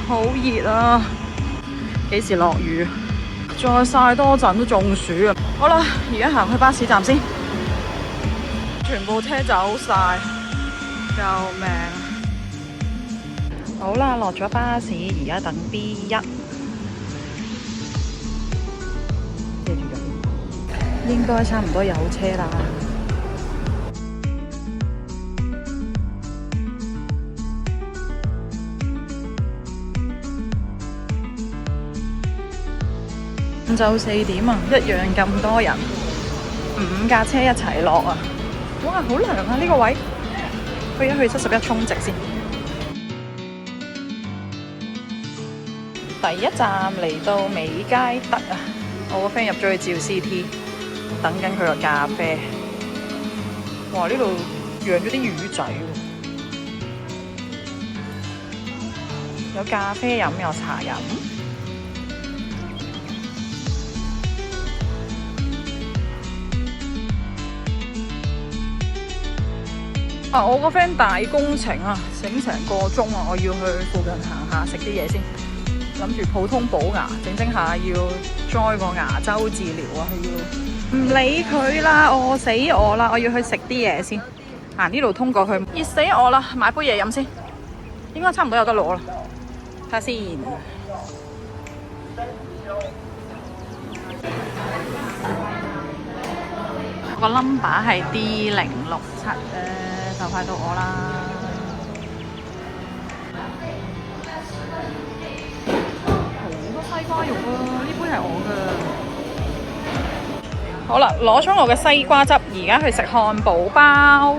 好熱啊！幾時落雨？再曬多陣都中暑啊！好啦，而家行去巴士站先，全部車走晒，救命！好啦，落咗巴士，而家等 B1， 應該差唔多有車啦。晏晝4點啊，一樣咁多人，5架車一齊落啊！哇，好涼啊呢個位，去一去71充值先。第一站嚟到美佳德啊！我個 friend 入咗去照 CT， 等緊佢個咖啡。哇！呢度養咗啲魚仔喎，有咖啡飲，有茶飲。我個 friend 大工程啊，整成個鐘啊，我要去附近行下食啲嘢先。諗住普通補牙，整下要栽個牙周治療啊，佢要唔理佢啦，餓死我啦，我要去食啲嘢先。行呢度通過去，熱死我啦！買杯嘢飲先，應該差唔多有得攞啦。睇下先。個 number 係 D067就快到我啦。好多西瓜肉啊！呢杯係我嘅。好啦，攞咗我嘅西瓜汁，而家去食漢堡包。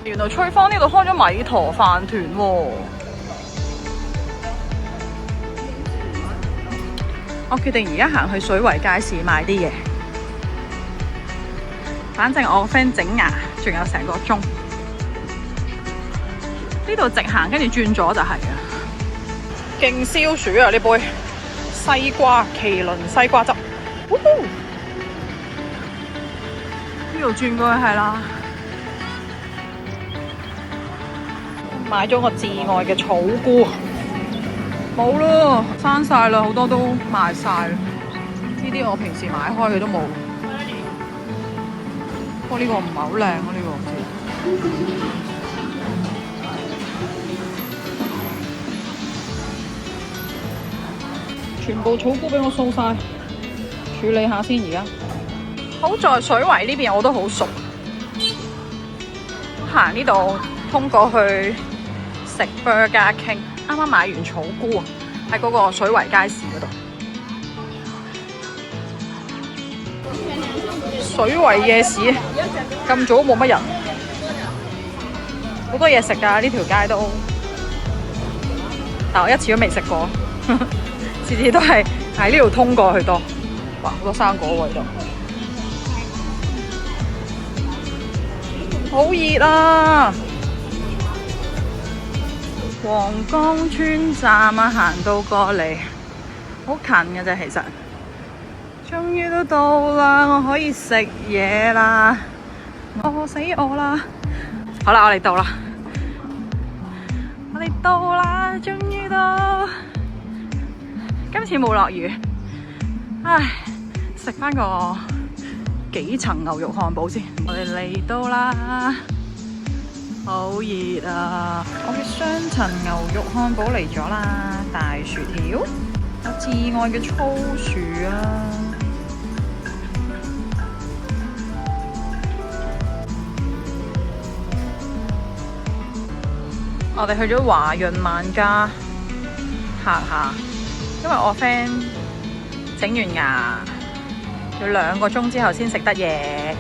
原來翠芳呢度開咗米陀飯團喎。我決定而家行去水圍街市買啲嘢。反正我個 friend 整牙仲有成個鐘。呢度直行，跟住轉左就係啊！勁消暑啊！呢杯西瓜麒麟西瓜汁，呢度轉過去係啦。買咗個至愛嘅草菇，冇咯，生晒啦，好多都賣晒。呢啲我平時買開嘅都冇。不過呢個唔係好靚啊，呢個。全部草菇俾我掃晒，處理下先。而家好在水圍呢邊我都好熟，行呢度通過去食 Burger King。啱啱買完草菇啊，喺嗰個水圍街市嗰度。水圍夜市咁早冇乜人，好多嘢食㗎，呢條街都，但我一次都未食過。次次都係喺呢度通過去多。哇，好多生果喎呢度，好熱啊！皇崗村站啊，行到過嚟，好近嘅啫，其實。終於都到啦，我可以食嘢啦，餓死我啦！好啦，我哋到啦，我哋到啦，終於到。今次冇落雨，唉，食翻個幾層牛肉漢堡先。我哋嚟到啦，好熱啊！我嘅雙層牛肉漢堡嚟咗啦，大薯條，有至愛嘅粗薯啊！我哋去咗華潤萬家行下。因為我 friend 整完牙要2個鐘之後先食得嘢，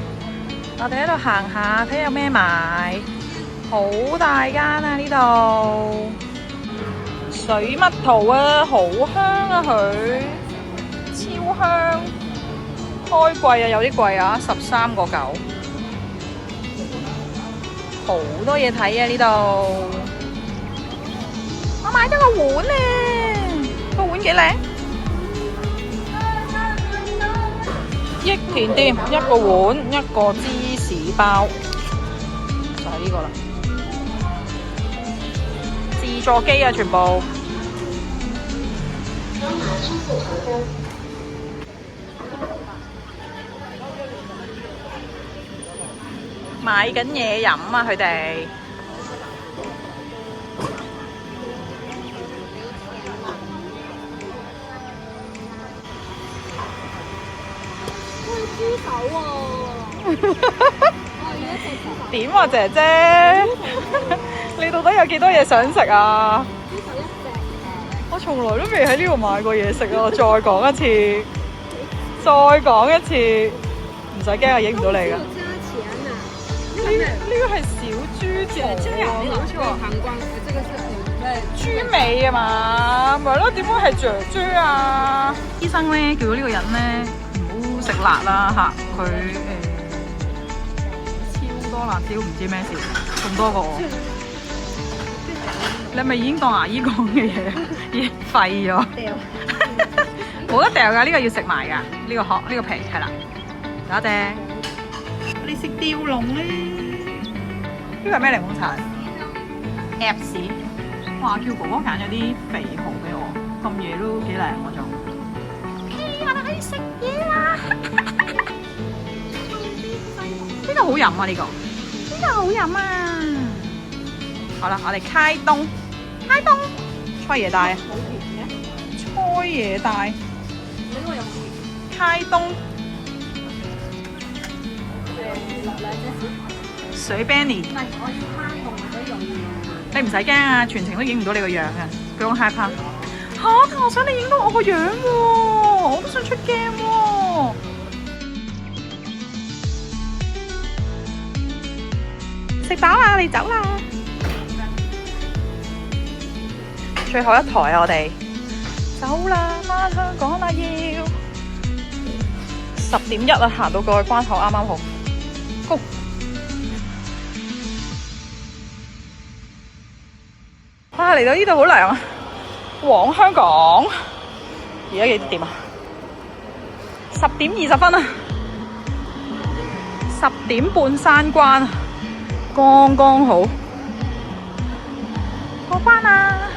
我哋喺度行下睇有咩買。好大間啊呢度，水蜜桃啊，好香啊佢，超香。開貴啊，有啲貴啊，13個9。好多嘢睇啊呢度，我買咗個碗咧。個碗幾靚，益田店1個碗1個芝士包，就係呢個啦。自助機啊，全部買緊嘢飲啊！佢哋豬手喎，點啊，姐姐？你到底有幾多嘢想食啊？豬手一隻。我從來都未喺呢度買過嘢食啊！我再講一次，再講一次，唔使驚啊，影唔到你㗎。呢個係小豬頭喎，好似話膀胱，這個是豬尾啊嘛，咪咯，點會係雀豬啊？醫生咧叫呢個人咧唔好食辣啦嚇，佢超多辣椒，唔知咩事，咁多過我。你係咪已經當牙醫講嘅嘢已經廢咗？冇得掉㗎，呢個要食埋㗎，呢個殼呢個皮係啦，多謝。你食吊龍咧？呢個係咩檸檬茶？Apps。哇！叫哥哥揀咗啲肥蠔俾我，咁夜都幾靚嗰種。我哋可以食嘢啦！呢個好飲啊！呢個好飲啊！好啦，我哋開動，菜椰大，菜椰大，開動。水 Benny， 唔係，我要攤凍嗰樣嘢。你唔使驚啊，全程都影唔到你個樣啊，不用害怕。嚇！但我想你影到我個樣喎，我都想出鏡喎。食飽啦，我哋走啦。最後一台啊，我哋走啦，返香港啦要。10:01啊，行到過去關口啱啱好。Go！哇！嚟到呢度好涼啊，往香港。而家幾點啊？10:20啊，10點半閂關，剛剛好過關啦。